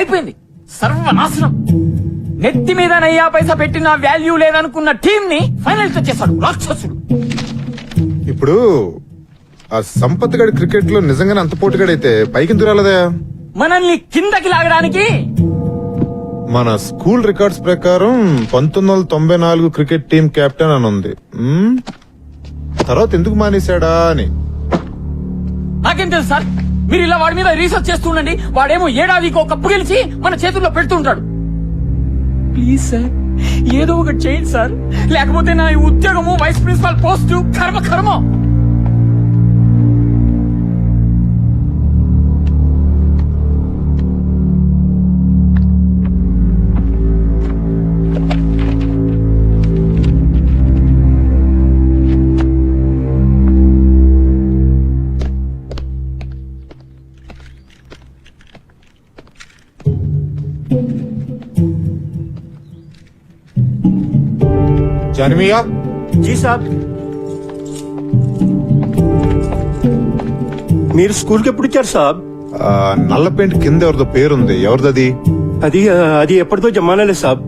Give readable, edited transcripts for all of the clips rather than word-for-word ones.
అయిపోయింది, సర్వనాశనం. నెత్తి మీద నయ్యా పైసా పెట్టిన వాల్యూ లేదనుకున్న టీం ని ఫైనల్ తో చేశాడు రాక్షసుడు. ఇప్పుడు ఆ సంపత్ గడి క్రికెట్ లో నిజంగానే అంత పోటుగాడైతే పైకి దూరాలదా? మనల్ని కిందకి లాగడానికి మన స్కూల్ రికార్డ్స్ ప్రకారం 1994 క్రికెట్ టీం కెప్టెన్ అని ఉంది. తర్వాత ఎందుకు మానేశాడా అని. నాకేం తెలుసు సార్, మీరు ఇలా వాడి మీద రీసెర్చ్ చేస్తూ ఉండండి. వాడేమో ఏడాదికి ఒక కప్పు గెలిచి మన చేతుల్లో పెడుతూ ఉంటాడు. ప్లీజ్ సార్, ఏదో ఒకటి చేయండి సార్, లేకపోతే నా ఈ ఉద్యోగము వైస్ ప్రిన్సిపాల్ పోస్టు కర్మ. జానమియా, జీ సాబ్. మీరు స్కూల్ కి ఎప్పుడు ఇచ్చారు సాబ్? నల్ల పెయింట్ కింద ఎవరిదో పేరుంది, ఎవరిదది? అది ఎప్పటిదో జమానాలే సాబ్.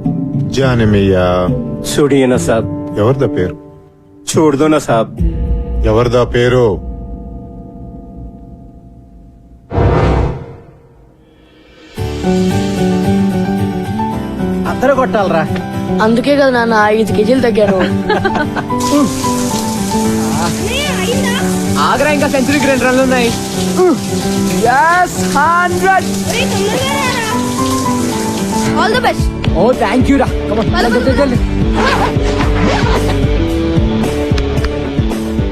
జానమియా చూడియనా సాబ్. ఎవరిదా పేరు? చూడదోనా సాబ్. ఎవరిదా పేరు? అందరూ కొట్టాలరా. అందుకే కదా నాన్న 5 కేజీలు తగ్గాను. ఆగ్రా, ఇంకా సెంచరీకి 2 రన్లు ఉన్నాయి. All the best. ఓ థ్యాంక్ యూ రా.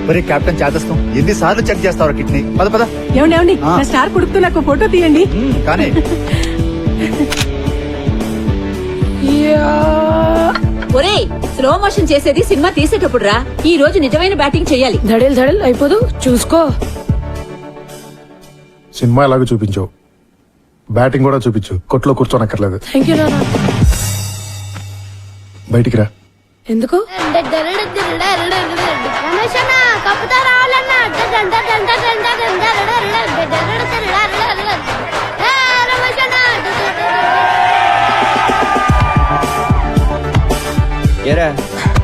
మరి కెప్టెన్ చేతస్తాం ఎన్నిసార్లు చెక్ చేస్తావు కిడ్నీ? పద పద. ఏమండి నా స్టార్ కొడుకుతో నాకు ఫోటో తీయండి. కానీ ఒరేయ్, స్లో మోషన్ చేసేది సినిమా తీసేటప్పుడు రా. ఈ రోజు నిజమైన బ్యాటింగ్ చెయ్యాలి. ధడేల్ అయిపోదు, చూసుకో. సినిమా ఎలాగో చూపించావు, బ్యాటింగ్ కూడా చూపించు. కొట్లో కూర్చోనక్కర్లేదు. థ్యాంక్ యూ నాన్న. బయటికి రా. ఎందుకు? ఏరా,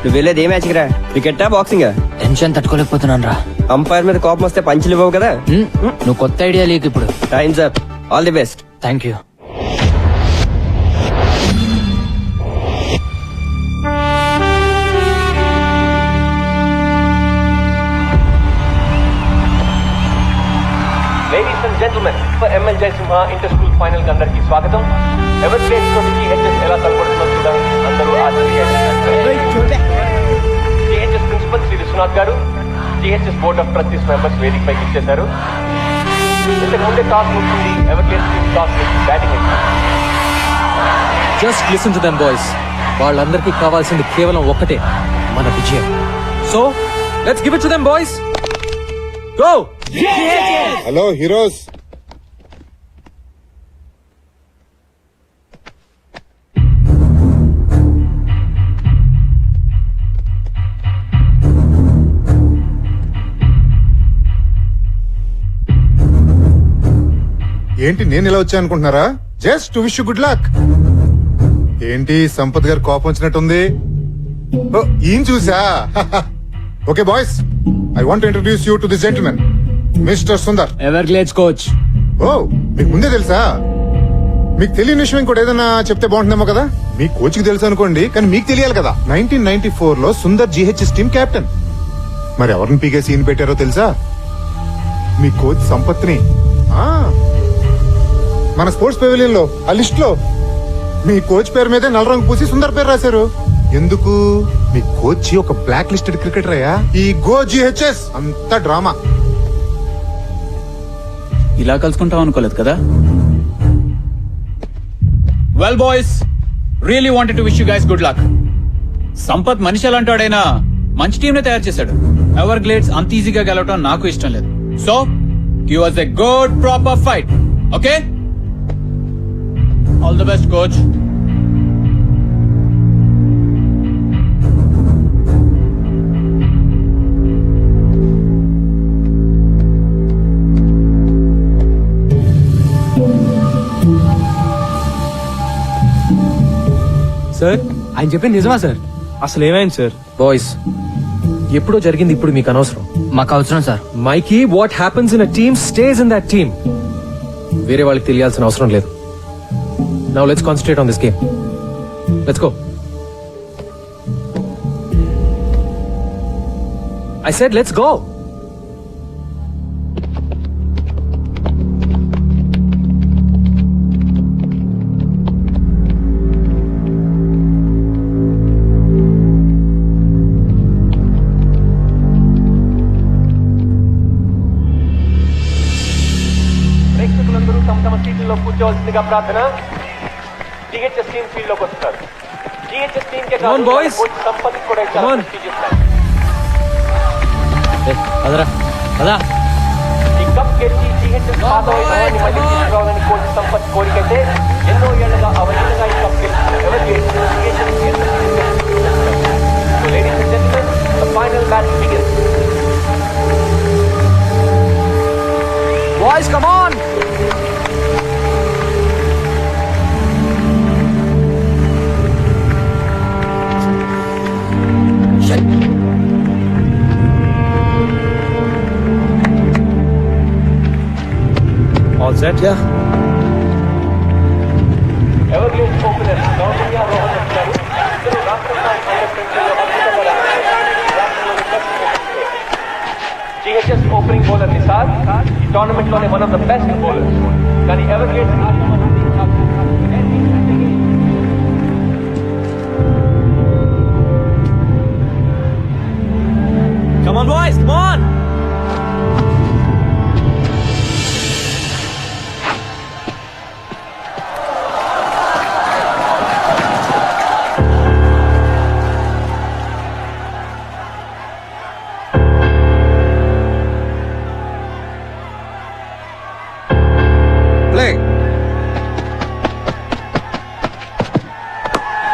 నువ్వు వెళ్ళేది ఏ మ్యాచ్ రా? క్రికెటా, బాక్సింగ్? టెన్షన్ తట్టుకోలేకపోతున్నాను రా. అంపైర్ మీద కోపం వస్తే పంచులు ఇవ్వవు కదా. నువ్వు కొత్త ఐడియా లేకు ఇప్పుడు. Time's up. All the best. Thank you. Ladies and gentlemen, for ML Jayasimha inter school final కి అందరికి స్వాగతం. ఎవరి ప్లేస్ తోటి GHS ఎలా కనబడుతుందో చూద్దాం. అందరూ GHS ప్రిన్సిపల్ శ్రీ విశ్వనాథ్ గారు, GHS board of trustees members వేదిక పైకి ఇచ్చేశారు. ఇంతకు ముందే టాస్ ముగిసింది. ఎవరి place toss batting. Just listen to them boys. వాళ్ళందరికీ కావాల్సింది కేవలం ఒక్కటే, మన విజయం. So let's give it to them boys. Go. Hello heroes. ఏంటి నేను ఇలా వచ్చా అనుకుంటున్నారా? Just to wish you good luck. ఏంటి సంపత్ గారు కోపం వచ్చినట్టుంది? ఈయన చూసా. Okay boys, I want introduce you to this gentlemen, mister Sundar. Everglades coach. ఓ, మీకు ముందే తెలుసా? మీకు తెలియని విషయం ఇంకోటి ఏదైనా చెప్తే బాగుంటుందేమో కదా. మీ కోచ్ కి తెలుసు అనుకోండి, కానీ మీకు తెలియాలి కదా. 1994 లో సుందర్ GHS టీమ్ కెప్టెన్. మరి ఎవరిని పీకే సీన్ పెట్టారో తెలుసా? మీ కోచ్ సంపత్ని. మన స్పోర్ట్స్ పెవిలియన్ లో ఆ లిస్ట్ లో మీ కోచ్ పేరు మీదే నల్ల రంగు పూసి సుందర్ పేరు రాశారు. ఎందుకు? మీ కోచ్ ఒక బ్లాక్ లిస్టెడ్ క్రికెటర్ అయ్యా. ఈ గో GHS అంత డ్రామా. ఇలా కలుసుకుంటాం అనుకోలేదు కదా. Well boys, really wanted to wish you guys good luck. Sampath మనిషి ఎలాంటాడైనా మంచి టీం నే తయారు చేశాడు. ఎవర్ గ్లేడ్స్ అంత ఈజీగా గెలవటం నాకు ఇష్టం లేదు. So give us a good proper fight. Okay? All the best, coach. Sir ఆయన చెప్పింది నిజమా సార్? అసలు ఏమైంది సార్? బాయ్స్, ఎప్పుడో జరిగింది ఇప్పుడు మీకు అనవసరం. మాకు అవసరం sir. Mikey, what happens in a team stays in that team. వేరే వాళ్ళకి తెలియాల్సిన అవసరం లేదు. Now let's concentrate on this game. Let's go. I said let's go. ప్రేక్షకులందరూ తమ తమ సీట్లలో కూర్చోవలసిందిగా ప్రార్థన. జిహెచ్ఎస్ టీం ఫీల్డ్ లోకి వస్తున్నారు. GHS team K Come on, boys. Sampath కూడా Come on. చేస్తారు. అదరా అదా. ఈ కప్ గెలిచి జిహెచ్ఎస్ పాత వైభవాన్ని మళ్ళీ తీసుకురావాలని కోచ్ సంపత్ కోరికైతే ఎన్నో ఏళ్లుగా అవలీలగా ఈ కప్ గెలిచిన ఎవరు ladies and gentlemen, the final match begins. Boys come on. All set? Yeah. Evergreens opener గౌతమ్య రోహన్ వచ్చారు. ఇద్దరు రాష్ట్ర స్థాయి అండర్-20 అద్భుతంగా జిహెచ్ఎస్ ఓపెనింగ్ బౌలర్ నిసార్ ఈ టోర్నమెంట్ లోనే one of the best bowlers. కానీ ఎవర్గ్రీన్స్ Come on, boys, come on. Play.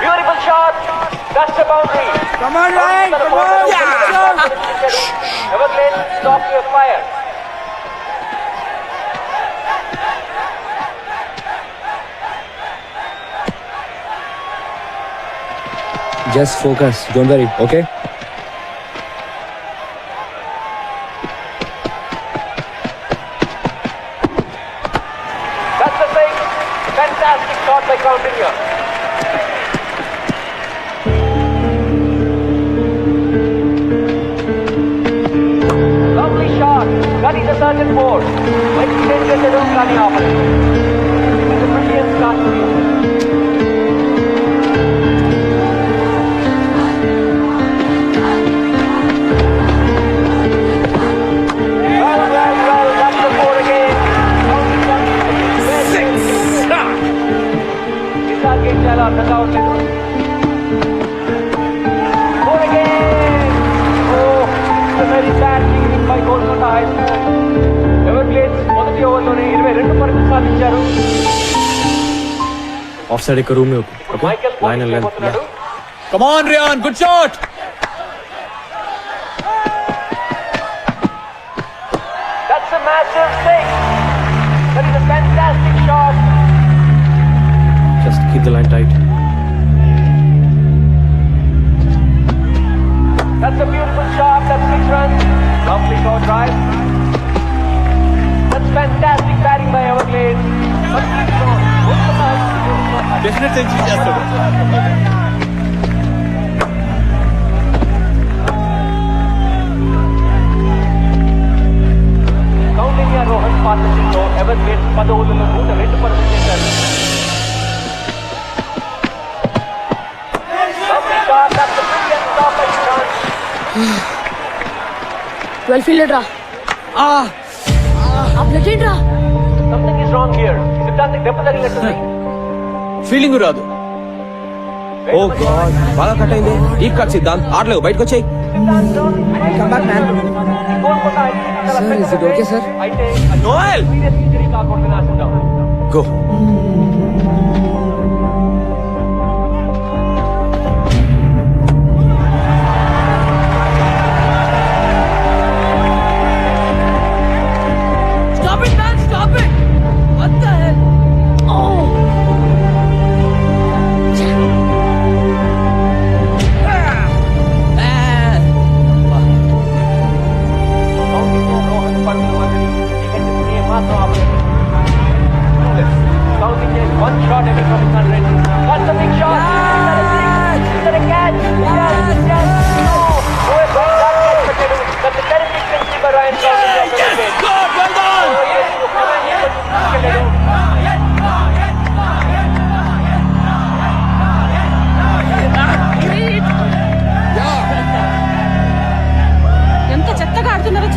Beautiful shot. That's a boundary. Come on, Ryan. Come on. Everglades, stop your fire. Just focus, don't worry, okay? That's the thing. Fantastic shot by Coutinho. Lovely shot. That is a certain board. When he didn't get the room running off it. It's a brilliant start to you. Well, that's the board again. Nisar game chala aర్థం కావట్లేదు. Board again. Oh, it's a very bad kick by Kolkata High School. Everglades మొదటి ఓవర్లోనే 22 పరుగులు సాధించారు. Off side ek room mein okay? Michael Line and length. పోతున్నాడు. Come on, Ryan. Good shot. That's a massive six. That is a fantastic shot. Just keep the line tight. That's a beautiful shot. That's 6 runs. Lovely short drive. That's fantastic batting by Everglades. But he's gone. Definite century చేస్తాడు. Kaundinya Rohan partnership లో Everglades 10 ఓవర్లలో 102 పరుగులు చేశారు. Lovely shot. That's a brilliant stop by Shan. Well fielded రా. ఆ plate ఏంట్రా? Something is wrong here. Siddhant దెబ్బ తగిలినట్టుంది. Feeling రాదు. ఓ గాడ్, బాగా కట్ అయింది. డీప్ కట్ సిద్ధాంత్, ఆడలేవు, బయటకు వచ్చాయి. Sir, is it okay, sir? అయితే Noel! serious injury కాకూడదని ఆశిద్దాం. Go. Stop it, man! Stop it! What the hell? Oh!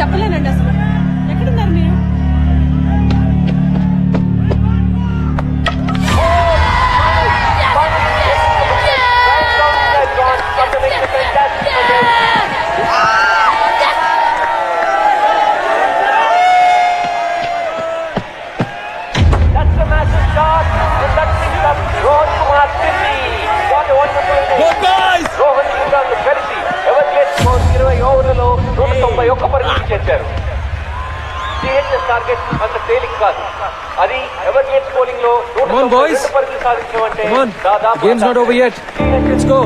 చెప్పలేనండి అసలు. ఎక్కడున్నారు మీరు? That's a massive shot, and that picks up Rohan Kumar Sirri. What a wonderful inning. Rohan Singh కలిసి Everglades score 20 ఓవర్లలో 191 పరుగులు చేశారు. టీహెచ్ఎస్ టార్గెట్ అంత తేలిక కాదు. అది ఎవర్గ్లేడ్స్ బౌలింగ్ లో Come on, boys. 192 పరుగులు సాధించడం అంటే Come on. దాదాపు Game's not over yet. Let's go.